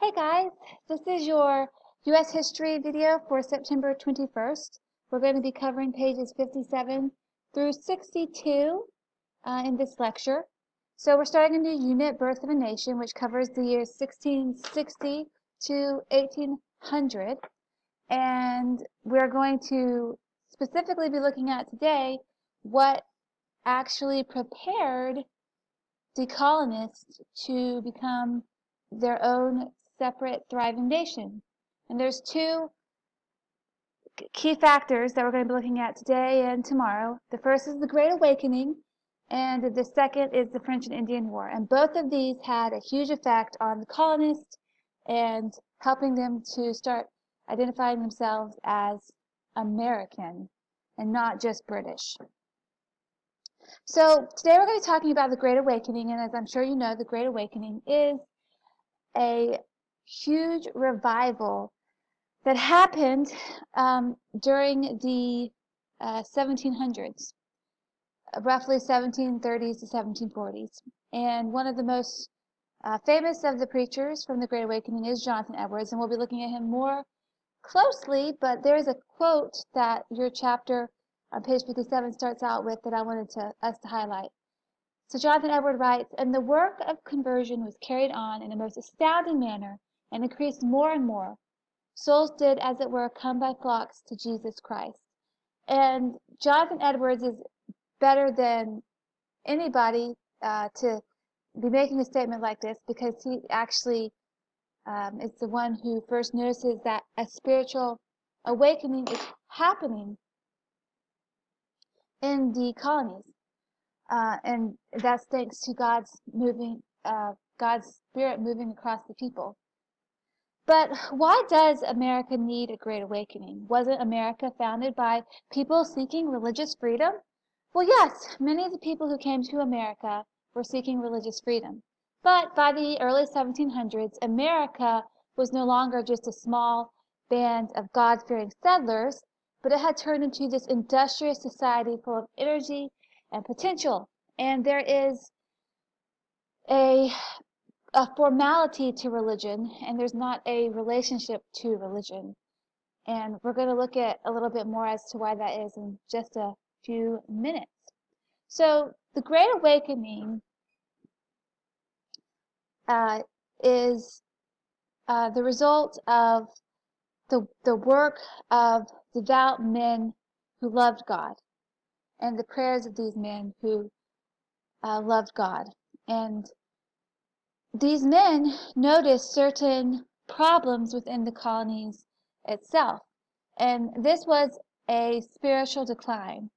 Hey guys, this is your U.S. history video for September 21st. We're going to be covering pages 57 through 62 in this lecture. So we're starting a new unit, Birth of a Nation, which covers the years 1660 to 1800. And we're going to specifically be looking at today what actually prepared the colonists to become their own separate thriving nation. And there's two key factors that we're going to be looking at today and tomorrow. The first is the Great Awakening, and the second is the French and Indian War. And both of these had a huge effect on the colonists and helping them to start identifying themselves as American and not just British. So today we're going to be talking about the Great Awakening, and as I'm sure you know, the Great Awakening is a huge revival that happened during the 1700s, roughly 1730s to 1740s. And one of the most famous of the preachers from the Great Awakening is Jonathan Edwards, and we'll be looking at him more closely, but there's a quote that your chapter on page 57 starts out with that I wanted us to highlight. So Jonathan Edwards writes, "And the work of conversion was carried on in a most astounding manner and increased more and more. Souls did, as it were, come by flocks to Jesus Christ." And Jonathan Edwards is better than anybody to be making a statement like this, because he actually is the one who first notices that a spiritual awakening is happening in the colonies. And that's thanks to God's Spirit moving across the people. But why does America need a Great Awakening? Wasn't America founded by people seeking religious freedom? Well, yes, many of the people who came to America were seeking religious freedom. But by the early 1700s, America was no longer just a small band of God-fearing settlers, but it had turned into this industrious society full of energy and potential. And there is a formality to religion, and there's not a relationship to religion. And we're going to look at a little bit more as to why that is in just a few minutes. So the Great Awakening is the result of the work of devout men who loved God, and the prayers of these men who loved God. And these men noticed certain problems within the colonies itself, and this was a spiritual decline.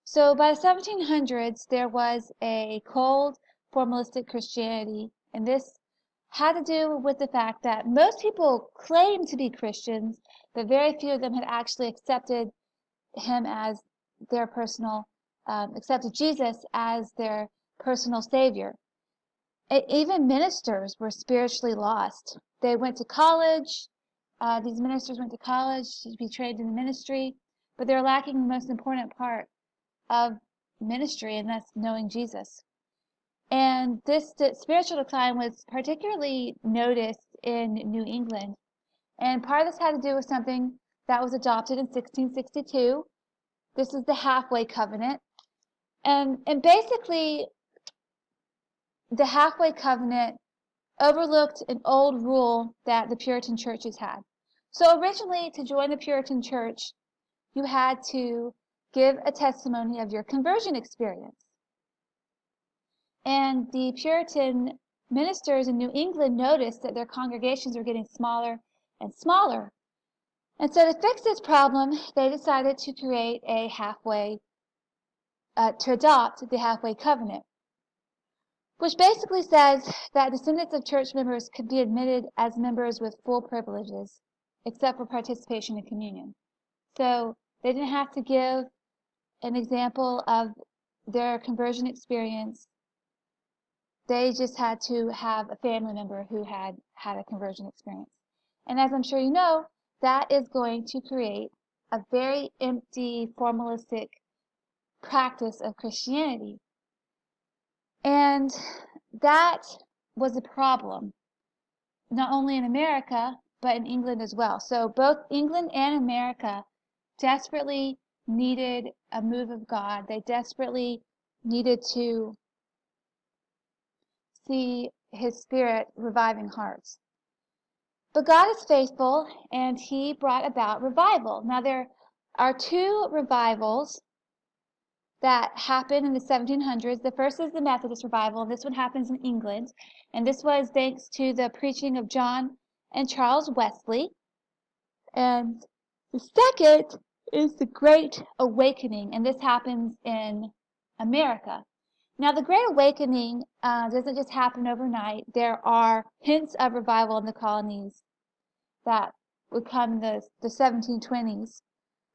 So by the 1700s, there was a cold, formalistic Christianity, and this had to do with the fact that most people claimed to be Christians, but very few of them had actually accepted him as their personal, accepted Jesus as their personal savior. Even ministers were spiritually lost. They went to college. These ministers went to college to be trained in the ministry, but they're lacking the most important part of ministry, and that's knowing Jesus. And this spiritual decline was particularly noticed in New England. And part of this had to do with something that was adopted in 1662. This is the Halfway Covenant. And basically, the Halfway Covenant overlooked an old rule that the Puritan churches had. So originally, to join the Puritan church, you had to give a testimony of your conversion experience. And the Puritan ministers in New England noticed that their congregations were getting smaller and smaller. And so to fix this problem, they decided to create a to adopt the Halfway Covenant, which basically says that descendants of church members could be admitted as members with full privileges, except for participation in communion. So they didn't have to give an example of their conversion experience. They just had to have a family member who had had a conversion experience. And as I'm sure you know, that is going to create a very empty, formalistic practice of Christianity. And that was a problem, not only in America, but in England as well. So both England and America desperately needed a move of God. They desperately needed to see his Spirit reviving hearts. But God is faithful, and he brought about revival. Now, there are two revivals that happened in the 1700s. The first is the Methodist revival. This one happens in England, and this was thanks to the preaching of John and Charles Wesley. And the second is the Great Awakening, and this happens in America. Now, the Great Awakening doesn't just happen overnight. There are hints of revival in the colonies that would come in the 1720s.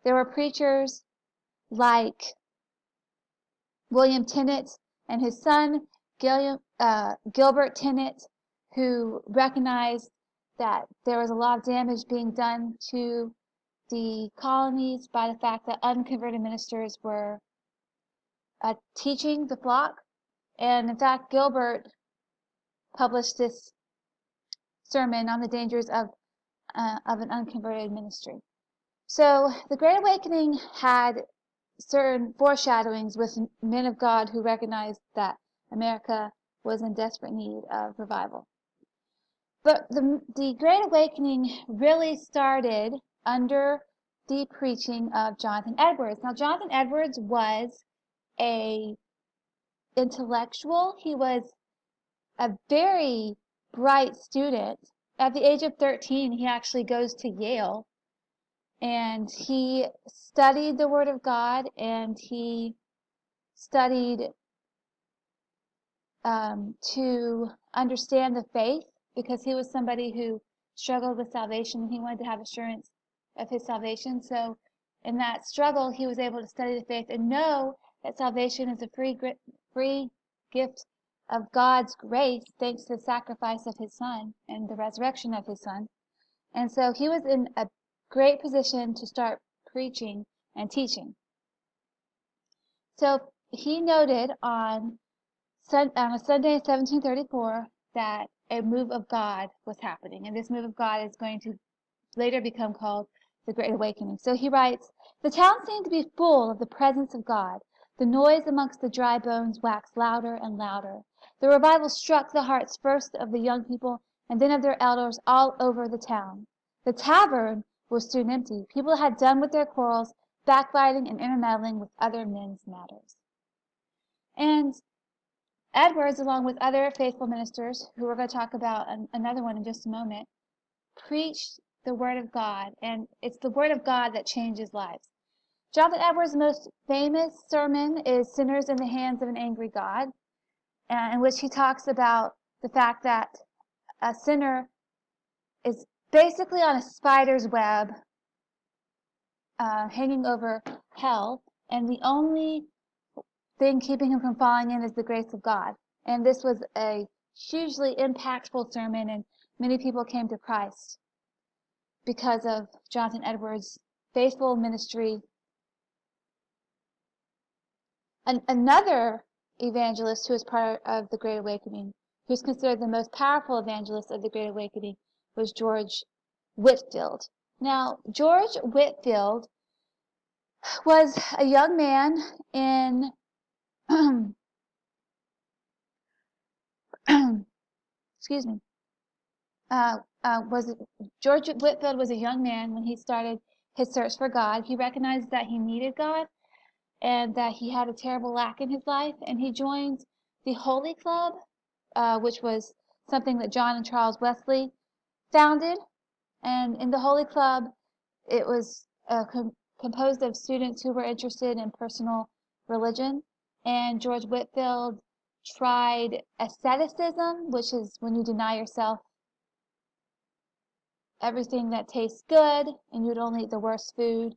There were preachers like William Tennant and his son Gilbert Tennant, who recognized that there was a lot of damage being done to the colonies by the fact that unconverted ministers were teaching the flock. And in fact, Gilbert published this sermon on the dangers of an unconverted ministry. So the Great Awakening had certain foreshadowings with men of God who recognized that America was in desperate need of revival. But the Great Awakening really started under the preaching of Jonathan Edwards. Now, Jonathan Edwards was an intellectual. He was a very bright student. At the age of 13, he actually goes to Yale, and he studied the Word of God, and he studied to understand the faith, because he was somebody who struggled with salvation, and he wanted to have assurance of his salvation. So in that struggle, he was able to study the faith and know that salvation is a free gift of God's grace, thanks to the sacrifice of his son and the resurrection of his son. And so he was in a great position to start preaching and teaching. So he noted on a Sunday in 1734 that a move of God was happening, and this move of God is going to later become called the Great Awakening. So he writes, "The town seemed to be full of the presence of God. The noise amongst the dry bones waxed louder and louder. The revival struck the hearts first of the young people and then of their elders all over the town. The tavern was soon empty. People had done with their quarrels, backbiting, and intermeddling with other men's matters." And Edwards, along with other faithful ministers, who we're going to talk about another one in just a moment, preached the Word of God, and it's the Word of God that changes lives. Jonathan Edwards' most famous sermon is "Sinners in the Hands of an Angry God," in which he talks about the fact that a sinner is basically on a spider's web hanging over hell, and the only thing keeping him from falling in is the grace of God. And this was a hugely impactful sermon, and many people came to Christ because of Jonathan Edwards' faithful ministry. Another evangelist who was part of the Great Awakening, who's considered the most powerful evangelist of the Great Awakening, was George Whitfield. Now, George Whitfield was a young man in excuse me. George Whitfield was a young man when he started his search for God. He recognized that he needed God and that he had a terrible lack in his life, and he joined the Holy Club, which was something that John and Charles Wesley founded. And in the Holy Club, it was composed of students who were interested in personal religion. And George Whitfield tried asceticism, which is when you deny yourself everything that tastes good and you would only eat the worst food.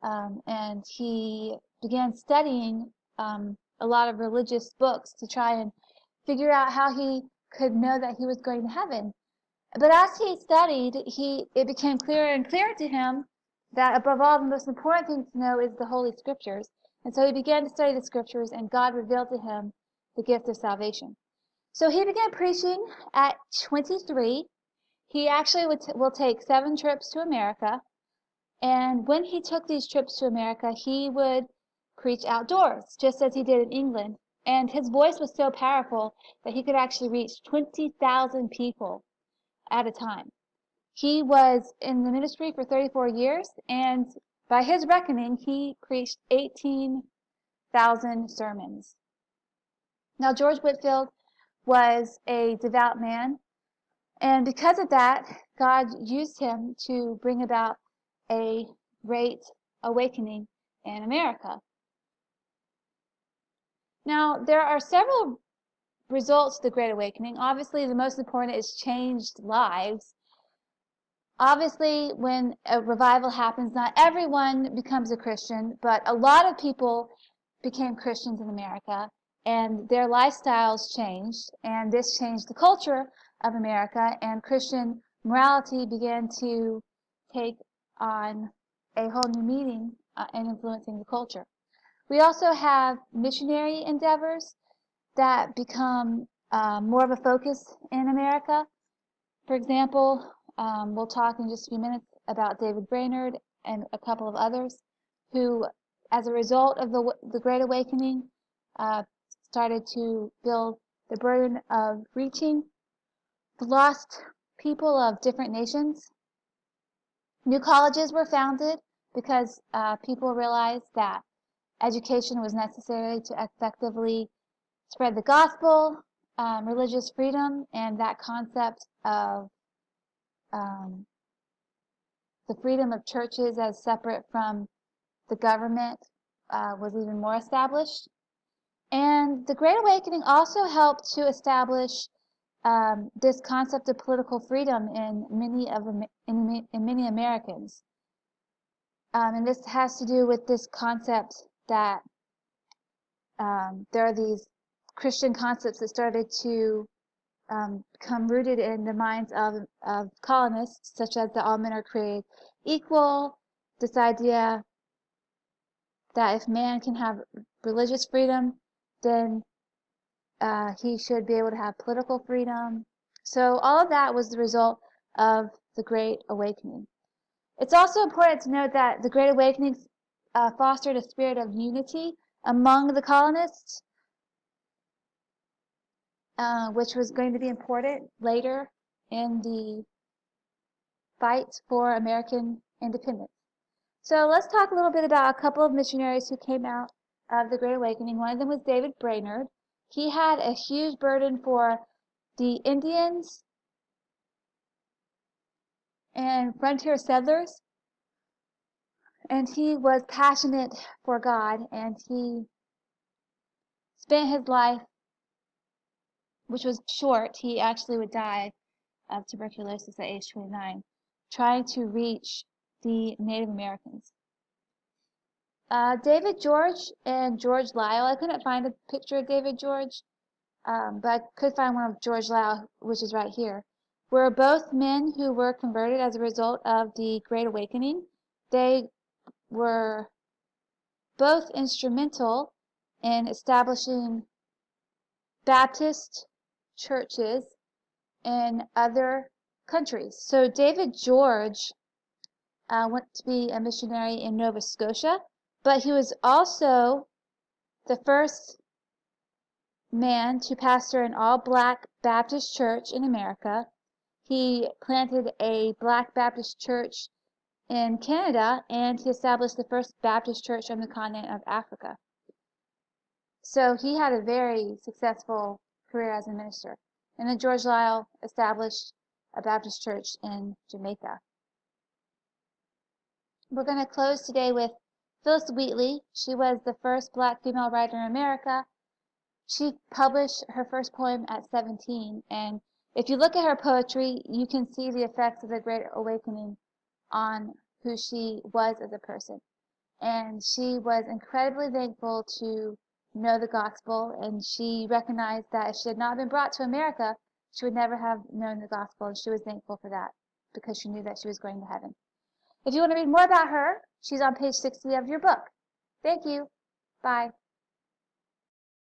And he began studying a lot of religious books to try and figure out how he could know that he was going to heaven. But as he studied, it became clearer and clearer to him that above all, the most important thing to know is the Holy Scriptures. And so he began to study the Scriptures, and God revealed to him the gift of salvation. So he began preaching at 23, he actually will take 7 trips to America. And when he took these trips to America, he would preach outdoors, just as he did in England. And his voice was so powerful that he could actually reach 20,000 people at a time. He was in the ministry for 34 years, and by his reckoning, he preached 18,000 sermons. Now, George Whitfield was a devout man, and because of that, God used him to bring about a great awakening in America. Now, there are several results to the Great Awakening. Obviously, the most important is changed lives. Obviously, when a revival happens, not everyone becomes a Christian, but a lot of people became Christians in America, and their lifestyles changed, and this changed the culture of America, and Christian morality began to take on a whole new meaning and influencing the culture. We also have missionary endeavors that become more of a focus in America. For example, we'll talk in just a few minutes about David Brainerd and a couple of others who, as a result of the Great Awakening, started to build the burden of reaching the lost people of different nations. New colleges were founded because people realized that education was necessary to effectively spread the gospel, religious freedom, and that concept of the freedom of churches as separate from the government was even more established. And the Great Awakening also helped to establish this concept of political freedom in many Americans. And this has to do with this concept that there are these Christian concepts that started to become rooted in the minds of colonists, such as that all men are created equal, this idea that if man can have religious freedom, then he should be able to have political freedom. So all of that was the result of the Great Awakening. It's also important to note that the Great Awakening fostered a spirit of unity among the colonists, which was going to be important later in the fight for American independence. So let's talk a little bit about a couple of missionaries who came out of the Great Awakening. One of them was David Brainerd. He had a huge burden for the Indians and frontier settlers, and he was passionate for God, and he spent his life, which was short, he actually would die of tuberculosis at age 29, trying to reach the Native Americans. David George and George Liele, I couldn't find a picture of David George, but I could find one of George Liele, which is right here, were both men who were converted as a result of the Great Awakening. They were both instrumental in establishing Baptist churches in other countries. So David George went to be a missionary in Nova Scotia, but he was also the first man to pastor an all-black Baptist church in America. He planted a black Baptist church in Canada, and he established the first Baptist church on the continent of Africa. So he had a very successful career as a minister. And then George Liele established a Baptist church in Jamaica. We're going to close today with Phillis Wheatley. She was the first black female writer in America. She published her first poem at 17, and if you look at her poetry, you can see the effects of the Great Awakening on who she was as a person. And she was incredibly thankful to know the gospel, and she recognized that if she had not been brought to America, she would never have known the gospel, and she was thankful for that because she knew that she was going to heaven. If you want to read more about her, she's on page 60 of your book. Thank you. Bye.